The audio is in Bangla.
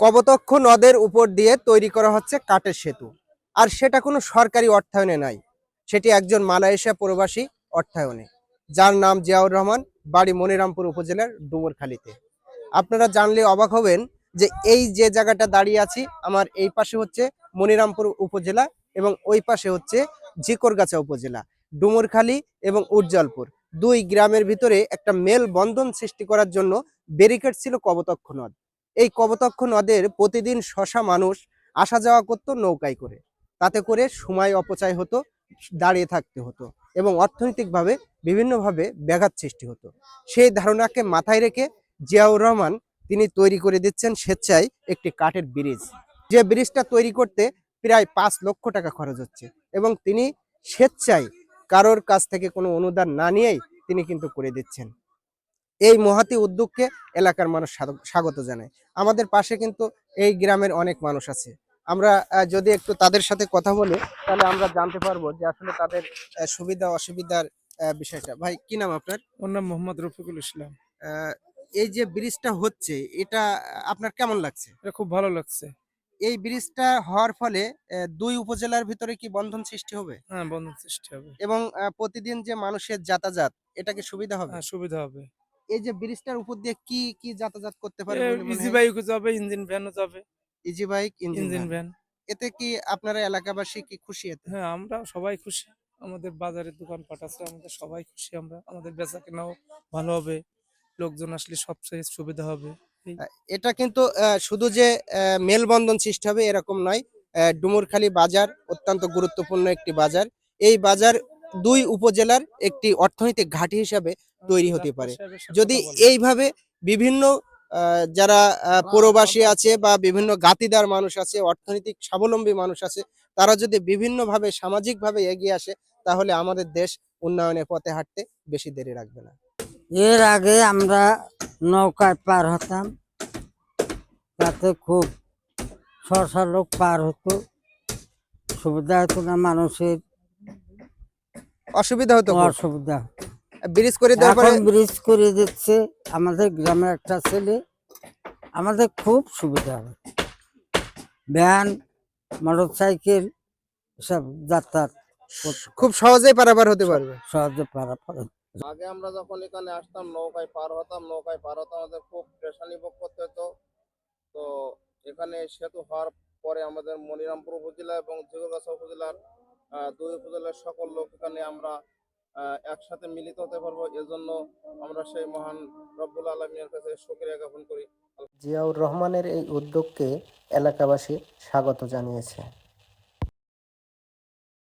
কপোতাক্ষ নদের উপর দিয়ে তৈরি করা হচ্ছে কাঠের সেতু। আর সেটা কোনো সরকারি অর্থায়নে নাই, সেটি একজন মালয়েশিয়া প্রবাসী অর্থায়নে, যার নাম জিয়াউর রহমান, বাড়ি মনিরামপুর উপজেলার ডুমুরখালীতে। আপনারা জানলে অবাক হবেন যে এই যে জায়গাটা দাঁড়িয়ে আছি, আমার এই পাশে হচ্ছে মনিরামপুর উপজেলা এবং ওই পাশে হচ্ছে ঝিকরগাছা উপজেলা। ডুমুরখালী এবং উজ্জ্বলপুর দুই গ্রামের ভিতরে একটা মেল বন্ধন সৃষ্টি করার জন্য ব্যারিকেড ছিল কপোতাক্ষ নদ। এই কপোতাক্ষ নদের প্রতিদিন শশা মানুষ আসা যাওয়া করতো নৌকায় করে, তাতে করে সময় অপচয় হতো, দাঁড়িয়ে থাকতে হতো এবং অর্থনৈতিকভাবে বিভিন্নভাবে ব্যাঘাত সৃষ্টি হতো। সেই ধারণাকে মাথায় রেখে জিয়াউর রহমান তিনি তৈরি করে দিচ্ছেন স্বেচ্ছায় একটি কাঠের ব্রিজ। যে ব্রিজটা তৈরি করতে প্রায় 5 লক্ষ টাকা খরচ হচ্ছে এবং তিনি স্বেচ্ছায় কারোর কাছ থেকে কোনো অনুদান না নিয়েই তিনি কিন্তু করে দিচ্ছেন। এই মহতী উদ্যোগকে এলাকার মানুষ স্বাগত জানায়। আমাদের পাশে কিন্তু এই গ্রামের অনেক মানুষ আছে। আমরা যদি একটু তাদের সাথে কথা বলি, তাহলে আমরা জানতে পারবো যে আসলে তাদের সুবিধা অসুবিধার বিষয়টা। ভাই, কি নাম আপনার? ওর নাম মোহাম্মদ রফিকুল ইসলাম। আহ, এই যে ব্রিজটা হচ্ছে, এটা আপনার কেমন লাগছে? এটা খুব ভালো লাগছে। এই ব্রিজটা হওয়ার ফলে দুই উপজেলার ভিতরে কি বন্ধন সৃষ্টি হবে? হ্যাঁ, বন্ধন সৃষ্টি হবে। এবং প্রতিদিন যে মানুষের যাতায়াত, এটা কি সুবিধা হবে? হ্যাঁ, সুবিধা হবে। এই যে ব্রিজটার উপর দিয়ে কি কি যাতায়াত করতে পারে বলে মনে ইজি হয়? বাইকও যাবে, ইঞ্জিন ভ্যানও যাবে। Easy bike, engine engine van. Van. এতে কি আপনারা এলাকাবাসী কি খুশি এতে? হ্যাঁ, আমরা সবাই খুশি। আমাদের বাজারের দোকানপাট আছে, আমাদের সবাই খুশি আমরা। আমাদের বেচা কেনাও ভালো হবে। লোকজন আসলে সবচেয়ে সুবিধা হবে। এই আ এটা কিন্তু শুধু যে মেলবন্ধন সৃষ্টি হবে এরকম নয়। ডুমুরখালী বাজার অত্যন্ত গুরুত্বপূর্ণ একটি বাজার। এই বাজার ২ উপজেলার একটি অর্থনৈতিক ঘাঁটি হিসাবে তৈরি হতে ডাক্তার পারে। সাহেবের সাথে যদি কথা বলবো। এইভাবে বিভিন্ন যারা প্রবাসী আছে বা বিভিন্ন গাতিদার মানুষ আছে, অর্থনৈতিক স্বাবলম্বী মানুষ আছে, তারা যদি বিভিন্নভাবে সামাজিকভাবে এগিয়ে আসে, তাহলে আমাদের দেশ উন্নয়নের পথে হাঁটতে বেশি দেরি রাখবে না। এর আগে আমরা নৌকায় পার হতাম, তাতে খুব শশা লোক পার হতো, সুবিধা হতো না, মানুষের অসুবিধা হতো খুব। অসুবিধা। ব্রিজ করে দেওয়ার পরে এখন ব্রিজ করে দিচ্ছে আমাদের গ্রামের একটা ছেলে, আমাদের খুব সুবিধা হবে। ভ্যান, মোটর সাইকেল সব যাতায়াত খুব সহজেই পারাপার হতে পারবে। সহজে পারাপার। আগে আমরা যখন এখানে আসতাম নৌকায় পার হতাম, আমাদের খুব পেরেশানি ভোগ করতে হতো। তো এখানে সেতু হওয়ার পরে আমাদের মনিরামপুর উপজেলা এবং ঝিকরগাছা উপজেলার দুই উপজেলার সকল লোক এখানে আমরা একসাথে মিলিত হতে পারবো। এজন্য আমরা সেই মহান রব্বুল আলমিনের কাছে শুকরিয়া জ্ঞাপন করি। জিয়াউর রহমানের এই উদ্যোগকে এলাকাবাসী স্বাগত জানিয়েছে।